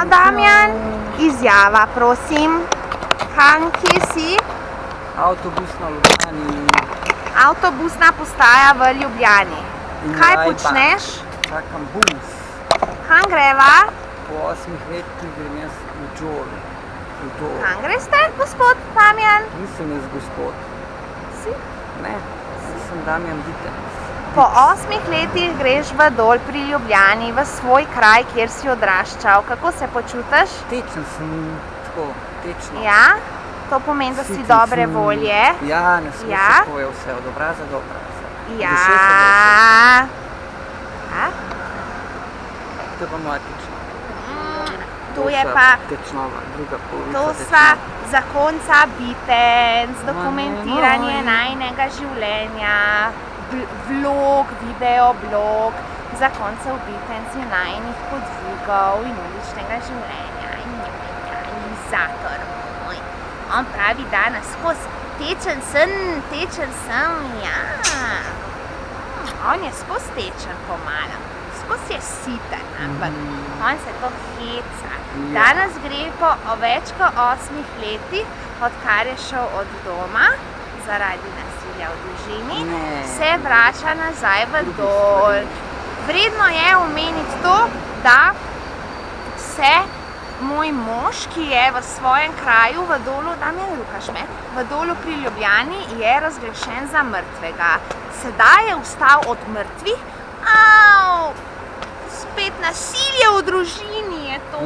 Damjan, izjava, prosim. Kje si? Avtobus na Ljubljani. Avtobusna postaja v Ljubljani. Kaj počneš? Čakam bus. Kam greva? Po 8 letih grem jaz v Džol. Kam greste, gospod Damjan? Nisem jaz gospod. Si? Ne, sem Damjan Bitenc. Po 8 letih greš v Dol pri Ljubljani, v svoj kraj, kjer si odraščal. Kako se počutiš? Tečen sem, tako, tečno. Ja? To pomeni, da si dobre volje? Ja, ne smeš tako je vse, od obraza do obraza. Ja. To je pa moja tečnova. To je pa... Tečnova, druga polovica To sva zakonca Bitenc, dokumentiranje najinega življenja, vlog, videoblog, zakoncev Bitenc in najinih podvigov in uličnega življenja. Iniciator moj. On pravi danes skozi tečen sem, ja. On je skozi tečen pomalo. Skozi je siten, ampak on se to heca. Danes gre po več kot 8 letih, odkar je šel od doma zaradi nasilja v družini, se vrača nazaj v Dol. Vredno je omeniti to, da se moj mož, ki je v svojem kraju v Dolu, Damjan, rukaš me, v Dolu pri Ljubljani, je razglašen za mrtvega. Sedaj je vstal od mrtvih. Spet nasilje v družini je to.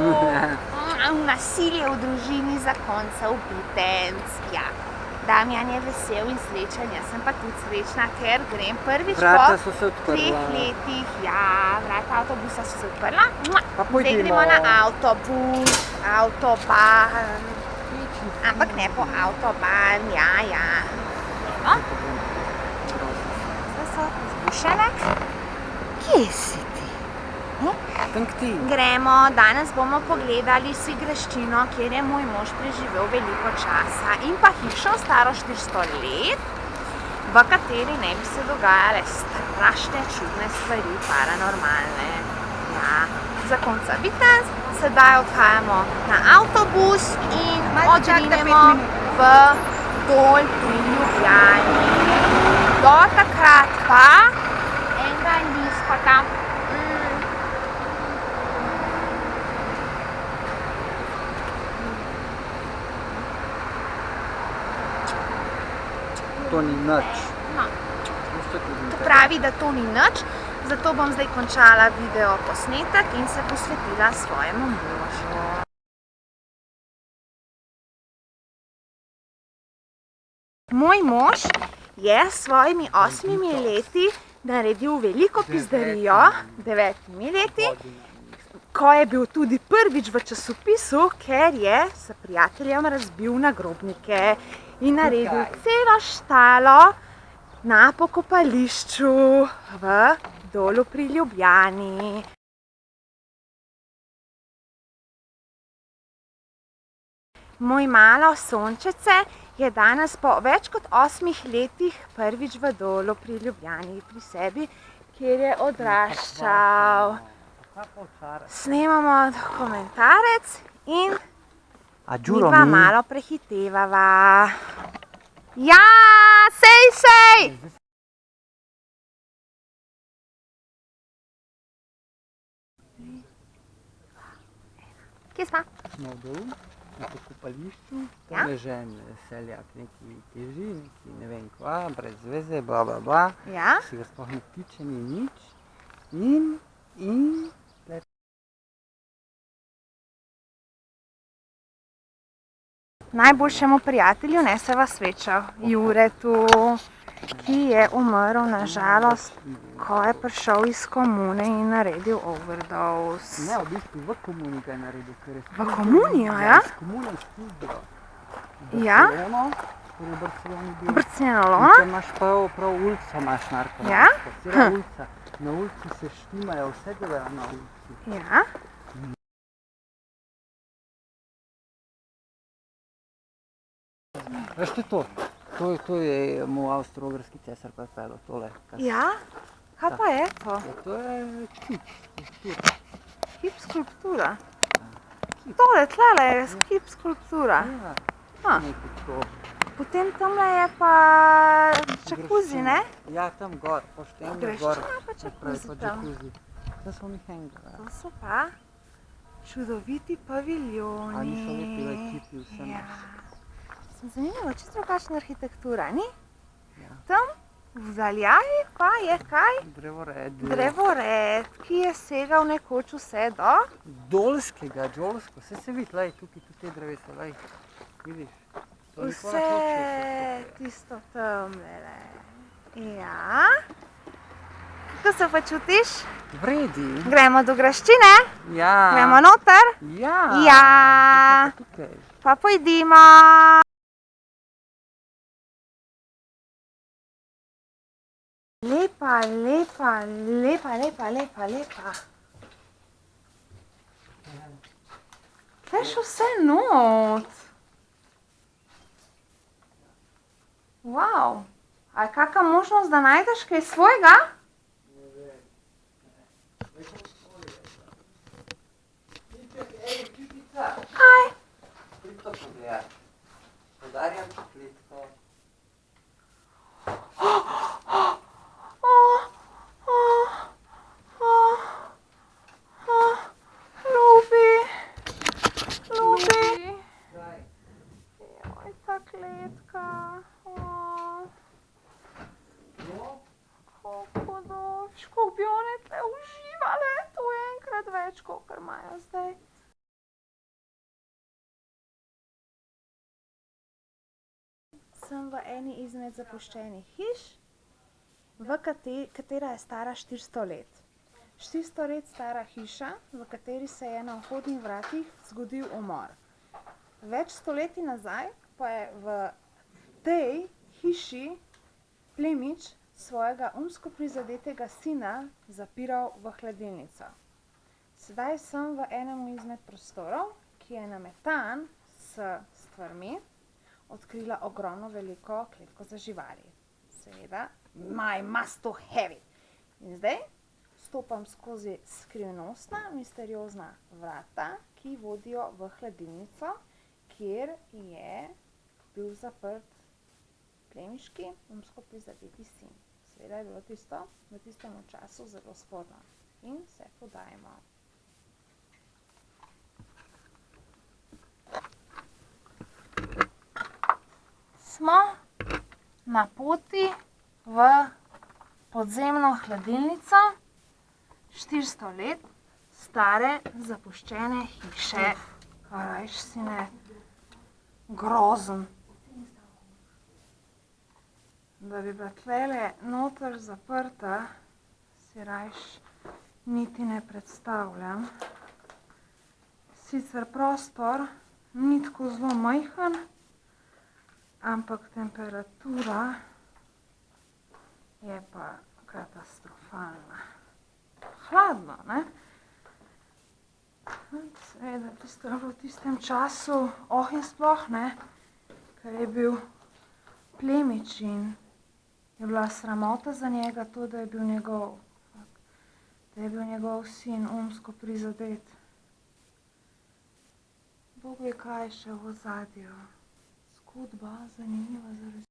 Nasilje v družini zakoncev Bitenc. Ja, Damjan je vesel in srečen, jaz sem pa tudi srečna, ker grem prvič po 3 letih. Ja, vrata avtobusa so se odprla. Zdaj gremo na avtobus, avtoban. Ampak ne po avtoban, ja. Zdaj so zbušene. Kje si ti? Gremo, danes bomo pogledali si graščino, kjer je moj mož preživel veliko časa, in pa hišo staro 400 let, v kateri ne bi se dogajale strašne, čudne stvari, paranormalne. Ja, zakonca Bitenc, sedaj odhajamo na avtobus in odrinemo v Dol pri Ljubljani. Do takrat pa enega liskota. To ni nič. To pravi, da to ni nič, zato bom zdaj končala video posnetek in se posvetila svojemu možu. Moj mož je s svojimi 8 leti naredil veliko pizdarijo, 9 leti, ko je bil tudi prvič v časopisu, ker je s prijateljem razbil nagrobnike in naredil celo štalo na pokopališču v Dolu pri Ljubljani. Moj malo sončece je danes po več kot 8 letih prvič v Dolu pri Ljubljani pri sebi, kjer je odraščal. Snemamo dokumentarec in midva malo prehitevava. Ja, sej! Kje sva? Smo v Dolu, na pokopališču, tam je žen seljak, neki teži, neki ne vem kva, brez zveze, bla bla bla. Si ga sploh ne tiče, ni nič. In najboljšemu prijatelju neseva svečo, Juretu, ki je umrl na žalost, ko je prišel iz komune in naredil overdose. Ne, v bistvu v komuni ga je naredil. V komunijo, ja? Iz komune studio. Ja? Barcelona. Barcelona? In imaš prav ulico, imaš narkomansko. Ja? Cela ulica. Na ulici se štimajo, vse delajo na ulici. Ja? Veš ti to? To je mu avstro-ogrski cesar pripeljal, tole. Ja? Kaj pa je to? To je kip, skulptura. Kip skulptura? Tole, tlele je kip skulptura. Ja, A. nekaj tako. Potem tamle je pa džakuzi, ne? Ja, tam gor, pošteno Greš gor. čuna pa džakuzi tam. Tam smo mi hengala. To so pa čudoviti paviljoni. A niso lepi, da kipi vse Ja. nas. Sem zanimivo, čisto drugačna arhitektura, ni? Ja. Tam v daljavi pa je kaj? Drevored. Drevored, ki je segal nekoč vse do... Dolskega, Džolsko, vse se vidi, lej, tukaj tudi te drevesa, lej. Vidiš? To nikoli Vse ne hočeš, tisto tamle. Ja. Kako se pa čutiš? Vredi. Gremo do graščine? Ja. Gremo noter? Ja. Ja. Tukaj. Pa pojdimo. Lepa, lepa, lepa, lepa, lepa, lepa. Veš vse not. Wow. A je kakšna možnost, da najdeš kaj svojega? Kaj? Klitko pogledaj. Podarjam ti klitko. Ljubi. Ljubi. Joj, ta kletka. Kako doč, kako bi one tle uživale. To je enkrat več, kakor imajo zdaj. Sem v eni izmed zapuščenih hiš, katera je stara 400 let. 400 let stara hiša, v kateri se je na vhodnih vratih zgodil umor. Več stoletij nazaj pa je v tej hiši plemič svojega umsko prizadetega sina zapiral v hladilnico. Sedaj sem v enem izmed prostorov, ki je nametan s stvarmi, odkrila ogromno veliko kletko za živali. Seveda, my must to have it. In zdaj stopam skozi skrivnostna, misteriozna vrata, ki vodijo v hladilnico, kjer je bil zaprt plemiški umsko prizadeti sin. Seveda je bilo tisto v tistem času zelo sporno. In se podajamo. Smo na poti v podzemno hladilnico 400 let stare zapuščene hiše. Rajš si ne grozen. Da bi bila tlele noter zaprta, si rajš niti ne predstavljam. Sicer prostor ni tako zelo majhen, ampak temperatura je pa katastrofalna. Hladno, ne? Seveda, tisto je bilo v tistem času, in sploh ne, ker je bil plemič in je bila sramota za njega to, da je bil njegov sin umsko prizadet. Bog ve, kaj je še v ozadju. Zgodba, zanimiva za resnico.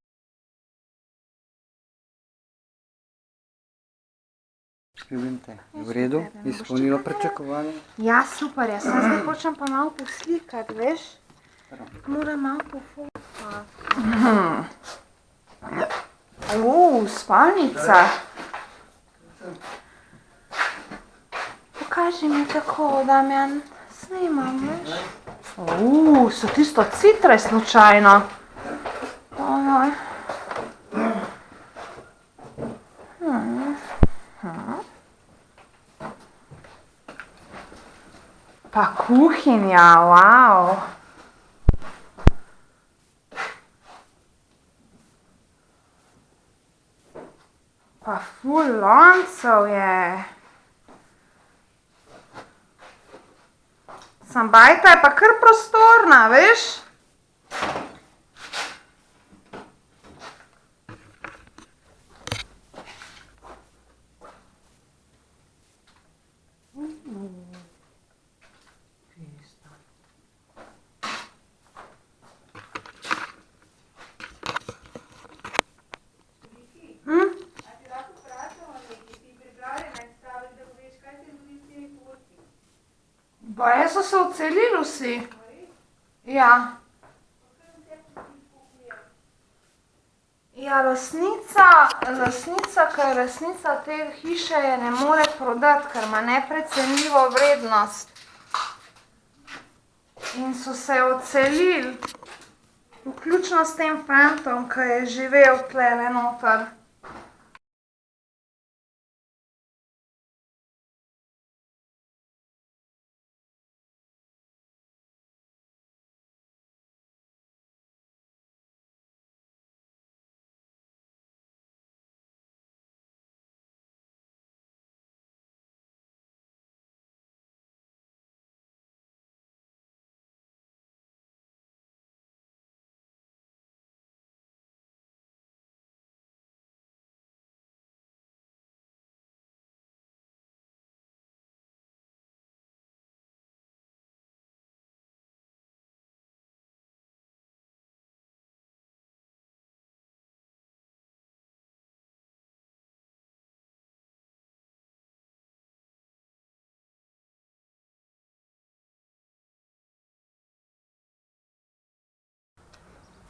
Ljubim te. Je v redu? Izpolnilo pričakovanje? Ja, super je. Zdaj hočem pa malo poslikati, veš? Moram malo pofotati. Spalnica. Pokaži mi tako, Damjan. Snimam, veš? So tisto citre slučajno. Ojoj. Pa kuhinja, wow. Pa ful loncev je. Sam bajta je pa kar prostorna, veš? so se odselili vsi. Ja. Ja, lastnica, ker je lastnica te hiše, je ne more prodati, ker ima neprecenljivo vrednost. In so se odselili, vključno s tem fantom, ki je živel tlele noter.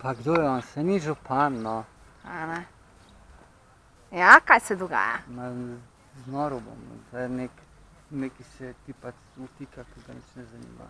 Pa kdo je on? Se ni župan, no. A ne? Ja, kaj se dogaja? Znoril bom, zdaj neki se ti pač vtika, ki ga nič ne zanima.